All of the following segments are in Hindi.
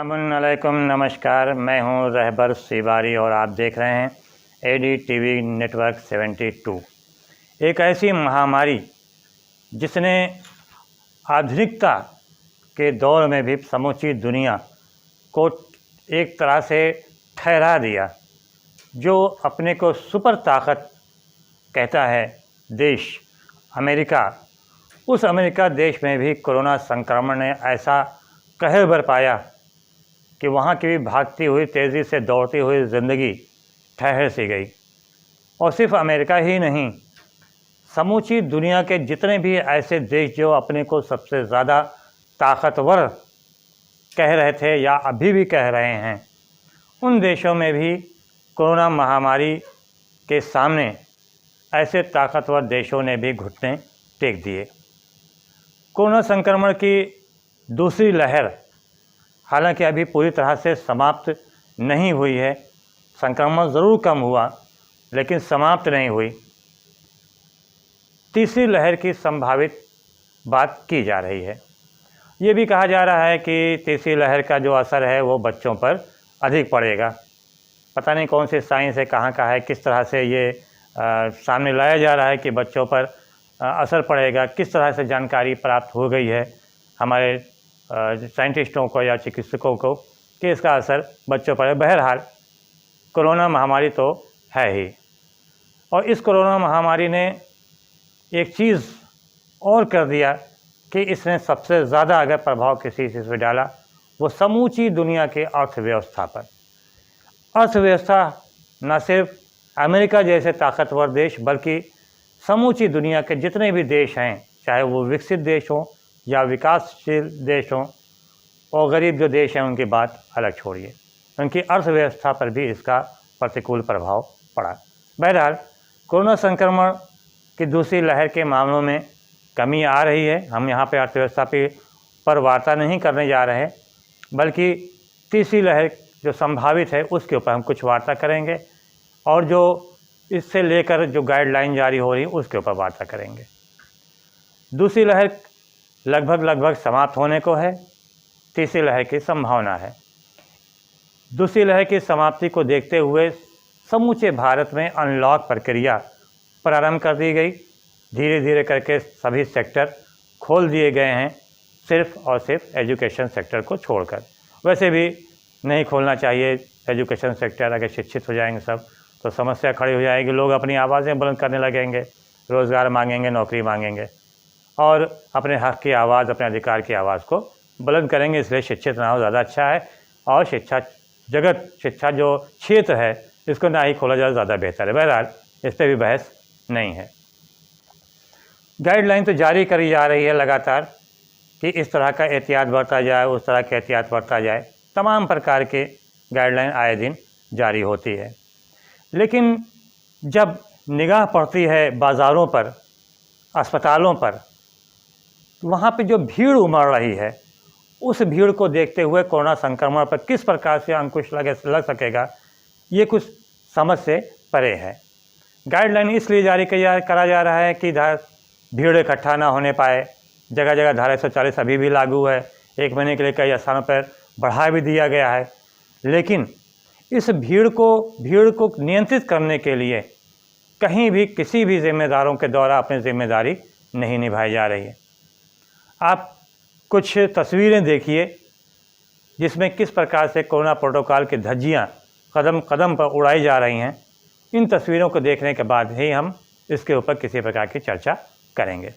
अस्सलामुअलैकुम, नमस्कार। मैं हूं रहबर सिवारी और आप देख रहे हैं एडी टीवी नेटवर्क 72। एक ऐसी महामारी जिसने आधुनिकता के दौर में भी समूची दुनिया को एक तरह से ठहरा दिया। जो अपने को सुपर ताकत कहता है देश अमेरिका, उस अमेरिका देश में भी कोरोना संक्रमण ने ऐसा कहर बरपाया कि वहाँ की भी भागती हुई, तेज़ी से दौड़ती हुई ज़िंदगी ठहर सी गई। और सिर्फ अमेरिका ही नहीं, समूची दुनिया के जितने भी ऐसे देश जो अपने को सबसे ज़्यादा ताकतवर कह रहे थे या अभी भी कह रहे हैं, उन देशों में भी कोरोना महामारी के सामने ऐसे ताकतवर देशों ने भी घुटने टेक दिए। कोरोना संक्रमण की दूसरी लहर हालांकि अभी पूरी तरह से समाप्त नहीं हुई है। संक्रमण ज़रूर कम हुआ लेकिन समाप्त नहीं हुई। तीसरी लहर की संभावित बात की जा रही है। ये भी कहा जा रहा है कि तीसरी लहर का जो असर है वो बच्चों पर अधिक पड़ेगा। पता नहीं कौन सी साइंस है, कहाँ का है, किस तरह से ये सामने लाया जा रहा है कि बच्चों पर असर पड़ेगा। किस तरह से जानकारी प्राप्त हो गई है हमारे साइंटिस्टों को या चिकित्सकों को कि इसका असर बच्चों पर है। बहरहाल कोरोना महामारी तो है ही, और इस कोरोना महामारी ने एक चीज़ और कर दिया कि इसने सबसे ज़्यादा अगर प्रभाव किसी चीज़ पर डाला वो समूची दुनिया के अर्थव्यवस्था पर। अर्थव्यवस्था न सिर्फ अमेरिका जैसे ताकतवर देश बल्कि समूची दुनिया के जितने भी देश हैं, चाहे वो विकसित देश हों या विकासशील देश हों, और गरीब जो देश हैं उनकी बात अलग छोड़िए, उनकी अर्थव्यवस्था पर भी इसका प्रतिकूल प्रभाव पड़ा। बहरहाल कोरोना संक्रमण की दूसरी लहर के मामलों में कमी आ रही है। हम यहाँ पे अर्थव्यवस्था पर वार्ता नहीं करने जा रहे हैं, बल्कि तीसरी लहर जो संभावित है उसके ऊपर हम कुछ वार्ता करेंगे, और जो इससे लेकर जो गाइडलाइन जारी हो रही है उसके ऊपर वार्ता करेंगे। दूसरी लहर लगभग समाप्त होने को है, तीसरी लहर की संभावना है। दूसरी लहर की समाप्ति को देखते हुए समूचे भारत में अनलॉक प्रक्रिया प्रारंभ कर दी गई। धीरे धीरे करके सभी सेक्टर खोल दिए गए हैं, सिर्फ और सिर्फ एजुकेशन सेक्टर को छोड़कर। वैसे भी नहीं खोलना चाहिए एजुकेशन सेक्टर। अगर शिक्षित हो जाएंगे सब तो समस्या खड़ी हो जाएगी, लोग अपनी आवाज़ें बुलंद करने लगेंगे, रोज़गार मांगेंगे, नौकरी मांगेंगे और अपने हक़ की आवाज़, अपने अधिकार की आवाज़ को बुलंद करेंगे। इसलिए शिक्षित ना हो ज़्यादा अच्छा है, और शिक्षा जो क्षेत्र है इसको ना ही खोला जाए ज़्यादा बेहतर है। बहरहाल इस पर भी बहस नहीं है। गाइडलाइन तो जारी करी जा रही है लगातार कि इस तरह का एहतियात बरता जाए, उस तरह का एहतियात बरता जाए। तमाम प्रकार के गाइडलाइन आए दिन जारी होती है, लेकिन जब निगाह पड़ती है बाज़ारों पर, अस्पतालों पर, वहाँ पे जो भीड़ उमड़ रही है, उस भीड़ को देखते हुए कोरोना संक्रमण पर किस प्रकार से अंकुश लग सकेगा, ये कुछ समझ से परे है। गाइडलाइन इसलिए जारी करा जा रहा है कि भीड़ इकट्ठा ना होने पाए। जगह जगह धारा 140 अभी भी लागू है। 1 महीने के लिए कई स्थानों पर बढ़ा भी दिया गया है, लेकिन इस भीड़ को नियंत्रित करने के लिए कहीं भी किसी भी जिम्मेदारों के द्वारा अपनी जिम्मेदारी नहीं निभाई जा रही है। आप कुछ तस्वीरें देखिए जिसमें किस प्रकार से कोरोना प्रोटोकॉल की धज्जियाँ कदम कदम पर उड़ाई जा रही हैं। इन तस्वीरों को देखने के बाद ही हम इसके ऊपर किसी प्रकार की चर्चा करेंगे।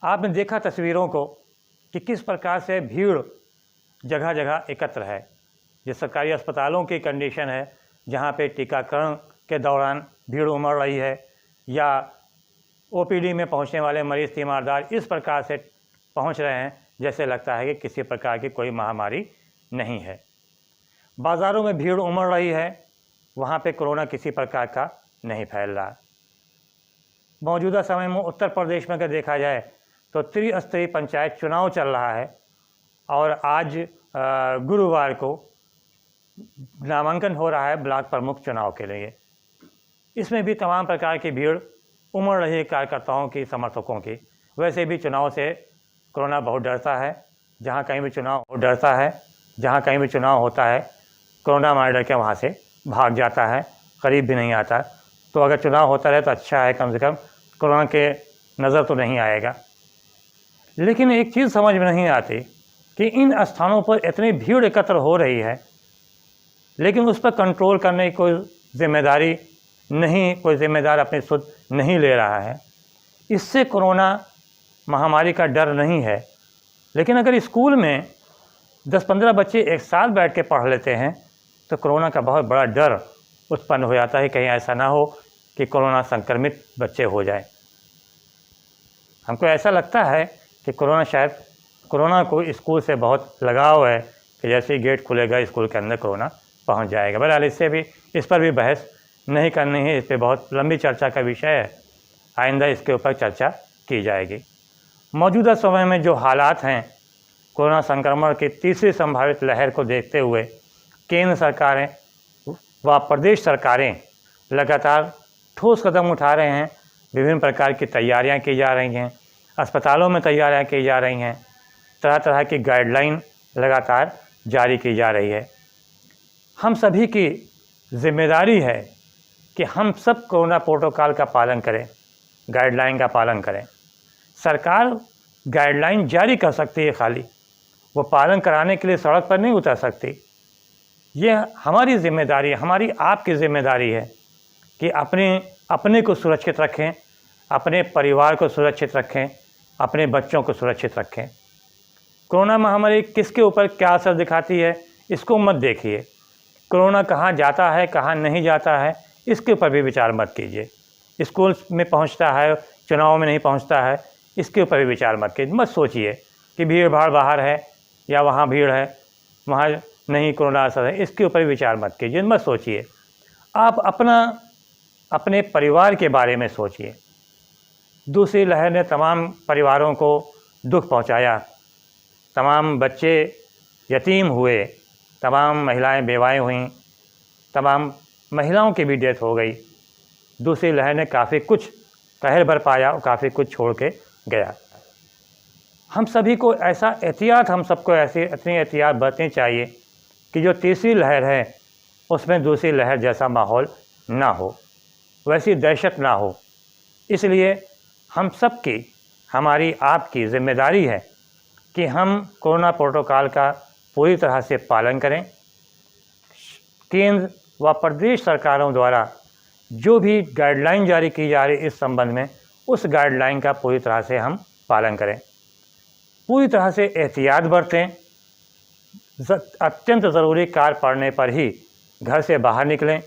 आपने देखा तस्वीरों को कि किस प्रकार से भीड़ जगह जगह एकत्र है। ये सरकारी अस्पतालों की कंडीशन है जहाँ पे टीकाकरण के दौरान भीड़ उमड़ रही है, या ओपीडी में पहुँचने वाले मरीज़ तीमारदार इस प्रकार से पहुँच रहे हैं जैसे लगता है कि किसी प्रकार की कोई महामारी नहीं है। बाज़ारों में भीड़ उमड़ रही है, वहाँ पे कोरोना किसी प्रकार का नहीं फैल रहा। मौजूदा समय में उत्तर प्रदेश में अगर देखा जाए तो त्रिस्तरीय पंचायत चुनाव चल रहा है और आज गुरुवार को नामांकन हो रहा है ब्लॉक प्रमुख चुनाव के लिए। इसमें भी तमाम प्रकार की भीड़ उमड़ रही है कार्यकर्ताओं की, समर्थकों की। वैसे भी चुनाव से कोरोना बहुत डरता है, जहाँ कहीं भी चुनाव डरता है, जहाँ कहीं भी चुनाव होता है कोरोना मार डर के वहाँ से भाग जाता है, करीब भी नहीं आता। तो अगर चुनाव होता रहे तो अच्छा है, कम से कम कोरोना के नज़र तो नहीं आएगा। लेकिन एक चीज़ समझ में नहीं आती कि इन स्थानों पर इतनी भीड़ एकत्र हो रही है, लेकिन उस पर कंट्रोल करने की कोई जिम्मेदारी नहीं, कोई जिम्मेदार अपनी सुध नहीं ले रहा है। इससे कोरोना महामारी का डर नहीं है। लेकिन अगर स्कूल में 10-15 बच्चे एक साथ बैठ के पढ़ लेते हैं तो कोरोना का बहुत बड़ा डर उत्पन्न हो जाता है, कहीं ऐसा ना हो कि कोरोना संक्रमित बच्चे हो जाए। हमको ऐसा लगता है कि कोरोना को स्कूल से बहुत लगाव है कि जैसे ही गेट खुलेगा स्कूल के अंदर कोरोना पहुंच जाएगा। बहरहाल इस पर भी बहस नहीं करनी है, इस पर बहुत लंबी चर्चा का विषय है, आइंदा इसके ऊपर चर्चा की जाएगी। मौजूदा समय में जो हालात हैं, कोरोना संक्रमण की तीसरी संभावित लहर को देखते हुए केंद्र सरकारें व प्रदेश सरकारें लगातार ठोस कदम उठा रहे हैं। विभिन्न प्रकार की तैयारियां की जा रही हैं, अस्पतालों में तैयारियां की जा रही हैं, तरह तरह की गाइडलाइन लगातार जारी की जा रही है। हम सभी की जिम्मेदारी है कि हम सब कोरोना प्रोटोकॉल का पालन करें, गाइडलाइन का पालन करें। सरकार गाइडलाइन जारी कर सकती है, खाली वो पालन कराने के लिए सड़क पर नहीं उतर सकती। ये हमारी जिम्मेदारी है, हमारी आपकी जिम्मेदारी है कि अपने को सुरक्षित रखें, अपने परिवार को सुरक्षित रखें, अपने बच्चों को सुरक्षित रखें। कोरोना महामारी किसके ऊपर क्या असर दिखाती है इसको मत देखिए। कोरोना कहाँ जाता है कहाँ नहीं जाता है इसके ऊपर भी विचार मत कीजिए। स्कूल में पहुँचता है, चुनाव में नहीं पहुँचता है, इसके ऊपर भी विचार मत कीजिए। मत सोचिए कि भीड़ भाड़ बाहर है या वहाँ भीड़ है, वहाँ नहीं कोरोना असर है, इसके ऊपर भी विचार मत कीजिए, मत सोचिए। आप अपने परिवार के बारे में सोचिए। दूसरी लहर ने तमाम परिवारों को दुख पहुंचाया, तमाम बच्चे यतीम हुए, तमाम महिलाएं बेवाएं हुईं, तमाम महिलाओं की भी डेथ हो गई। दूसरी लहर ने काफ़ी कुछ कहर बरपाया और काफ़ी कुछ छोड़ के गया। हम सभी को हम सबको इतनी एहतियात बरतनी चाहिए कि जो तीसरी लहर है उसमें दूसरी लहर जैसा माहौल ना हो, वैसी दहशत ना हो। इसलिए हम सबकी, हमारी आपकी जिम्मेदारी है कि हम कोरोना प्रोटोकॉल का पूरी तरह से पालन करें। केंद्र व प्रदेश सरकारों द्वारा जो भी गाइडलाइन जारी की जा रही है इस संबंध में, उस गाइडलाइन का पूरी तरह से हम पालन करें, पूरी तरह से एहतियात बरतें। अत्यंत ज़रूरी कार्य पड़ने पर ही घर से बाहर निकलें।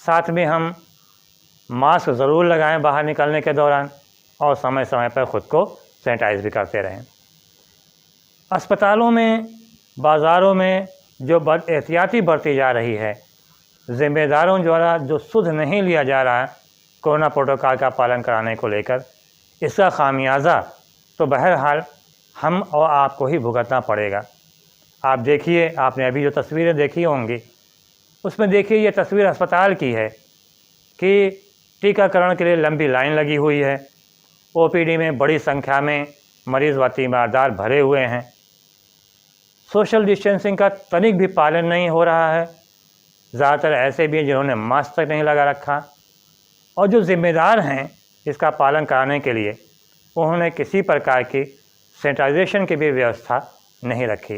साथ में हम मास्क ज़रूर लगाएं बाहर निकलने के दौरान, और समय समय पर ख़ुद को सैनिटाइज भी करते रहें। अस्पतालों में, बाज़ारों में जो एहतियाती बरती जा रही है, ज़िम्मेदारों द्वारा जो सुध नहीं लिया जा रहा है कोरोना प्रोटोकॉल का पालन कराने को लेकर, इसका खामियाजा तो बहरहाल हम और आपको ही भुगतना पड़ेगा। आप देखिए, आपने अभी जो तस्वीरें देखी होंगी उसमें देखिए, ये तस्वीर अस्पताल की है कि टीकाकरण के लिए लंबी लाइन लगी हुई है। ओपीडी में बड़ी संख्या में मरीज़ व तीमारदार भरे हुए हैं। सोशल डिस्टेंसिंग का तनिक भी पालन नहीं हो रहा है। ज़्यादातर ऐसे भी हैं जिन्होंने मास्क तक नहीं लगा रखा, और जो ज़िम्मेदार हैं इसका पालन कराने के लिए उन्होंने किसी प्रकार की सैनिटाइजेशन की भी व्यवस्था नहीं रखी।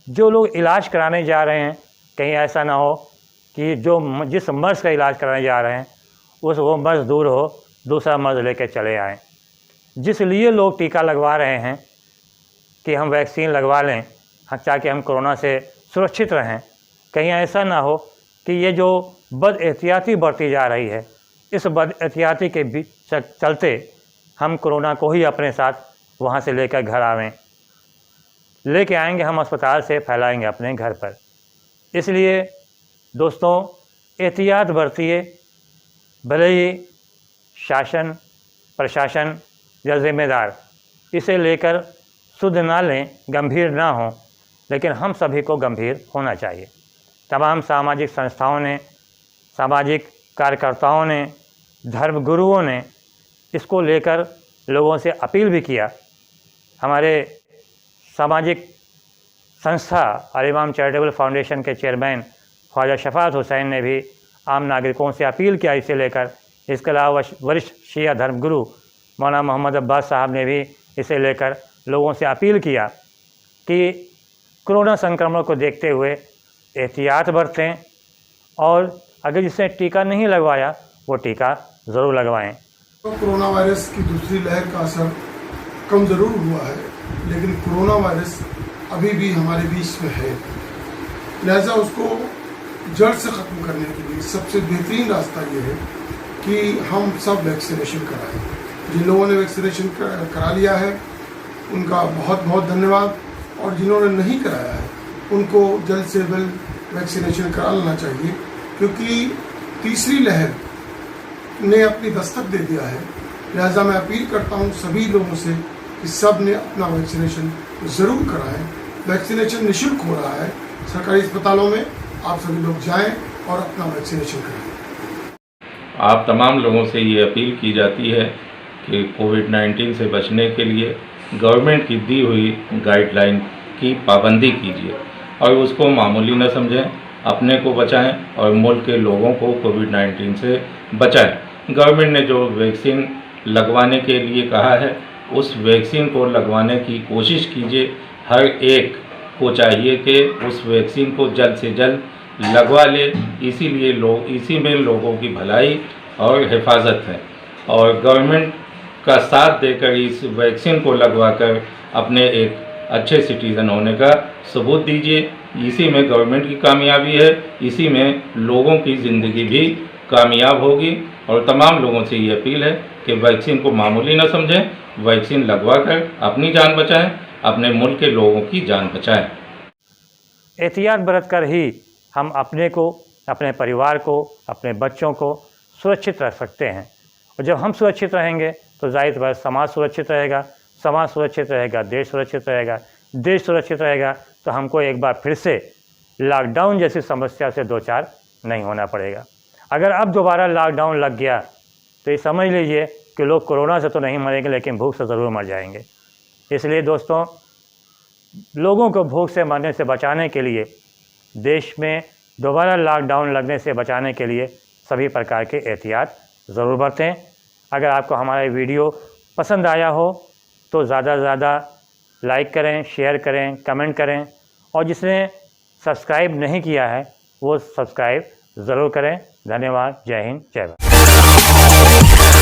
जो लोग इलाज कराने जा रहे हैं, कहीं ऐसा ना हो कि जिस मर्ज़ का इलाज कराने जा रहे हैं वो मर्ज़ दूर हो, दूसरा मर्ज़ लेके चले आएँ। जिस लिए लोग टीका लगवा रहे हैं कि हम वैक्सीन लगवा लें ताकि हम कोरोना से सुरक्षित रहें, कहीं ऐसा ना हो कि ये जो बदएहतियाती बरती जा रही है, इस बदएहतियाती के चलते हम कोरोना को ही अपने साथ वहाँ से लेकर घर आवें, लेके आएंगे हम अस्पताल से, फैलाएंगे अपने घर पर। इसलिए दोस्तों एहतियात बरतिए, भले ही शासन प्रशासन या जिम्मेदार इसे लेकर शुद्ध ना लें, गंभीर ना हों, लेकिन हम सभी को गंभीर होना चाहिए। तमाम सामाजिक संस्थाओं ने, सामाजिक कार्यकर्ताओं ने, धर्मगुरुओं ने इसको लेकर लोगों से अपील भी किया। हमारे सामाजिक संस्था अल-इमाम चैरिटेबल फाउंडेशन के चेयरमैन ख्वाजा शफाअत हुसैन ने भी आम नागरिकों से अपील किया इसे लेकर। इसके अलावा वरिष्ठ शिया धर्मगुरु मौलाना मोहम्मद अब्बास साहब ने भी इसे लेकर लोगों से अपील किया कि कोरोना संक्रमण को देखते हुए एहतियात बरतें और अगर जिसने टीका नहीं लगवाया वो टीका ज़रूर लगवाएं। तो कोरोना वायरस की दूसरी लहर का असर कम ज़रूर हुआ है, लेकिन कोरोना वायरस अभी भी हमारे बीच में है। लिहाजा उसको जड़ से ख़त्म करने के लिए सबसे बेहतरीन रास्ता ये है कि हम सब वैक्सीनेशन कराएं। जिन लोगों ने वैक्सीनेशन करा लिया है उनका बहुत बहुत धन्यवाद, और जिन्होंने नहीं कराया है उनको जल्द से जल्द वैक्सीनेशन करा लेना चाहिए, क्योंकि तीसरी लहर ने अपनी दस्तक दे दिया है। लिहाजा मैं अपील करता हूं सभी लोगों से कि सब ने अपना वैक्सीनेशन ज़रूर कराएं। वैक्सीनेशन निःशुल्क हो रहा है सरकारी अस्पतालों में, आप सभी लोग जाएं और अपना वैक्सीनेशन कराएं। आप तमाम लोगों से ये अपील की जाती है कि कोविड-19 से बचने के लिए गवर्नमेंट की दी हुई गाइडलाइन की पाबंदी कीजिए और उसको मामूली न समझें, अपने को बचाएं और मुल्क के लोगों को कोविड-19 से बचाएं। गवर्नमेंट ने जो वैक्सीन लगवाने के लिए कहा है उस वैक्सीन को लगवाने की कोशिश कीजिए। हर एक को चाहिए कि उस वैक्सीन को जल्द से जल्द लगवा ले, इसी में लोगों की भलाई और हिफाजत है। और गवर्नमेंट का साथ देकर इस वैक्सीन को लगवाकर अपने एक अच्छे सिटीज़न होने का सबूत दीजिए। इसी में गवर्नमेंट की कामयाबी है, इसी में लोगों की ज़िंदगी भी कामयाब होगी। और तमाम लोगों से ये अपील है कि वैक्सीन को मामूली न समझें, वैक्सीन लगवाकर अपनी जान बचाएं, अपने मुल्क के लोगों की जान बचाएं। एहतियात बरत कर ही हम अपने को, अपने परिवार को, अपने बच्चों को सुरक्षित रख सकते हैं। और जब हम सुरक्षित रहेंगे तो जाहिर बात समाज सुरक्षित रहेगा, समाज सुरक्षित रहेगा, देश सुरक्षित रहेगा, देश सुरक्षित रहेगा तो हमको एक बार फिर से लॉकडाउन जैसी समस्या से दो चार नहीं होना पड़ेगा। अगर अब दोबारा लॉकडाउन लग गया तो ये समझ लीजिए कि लोग कोरोना से तो नहीं मरेंगे लेकिन भूख से ज़रूर मर जाएंगे। इसलिए दोस्तों लोगों को भूख से मरने से बचाने के लिए, देश में दोबारा लॉकडाउन लगने से बचाने के लिए सभी प्रकार के एहतियात ज़रूर बरतें। अगर आपको हमारा वीडियो पसंद आया हो तो ज़्यादा से ज़्यादा लाइक करें, शेयर करें, कमेंट करें, और जिसने सब्सक्राइब नहीं किया है वो सब्सक्राइब ज़रूर करें। धन्यवाद। जय हिंद, जय भारत।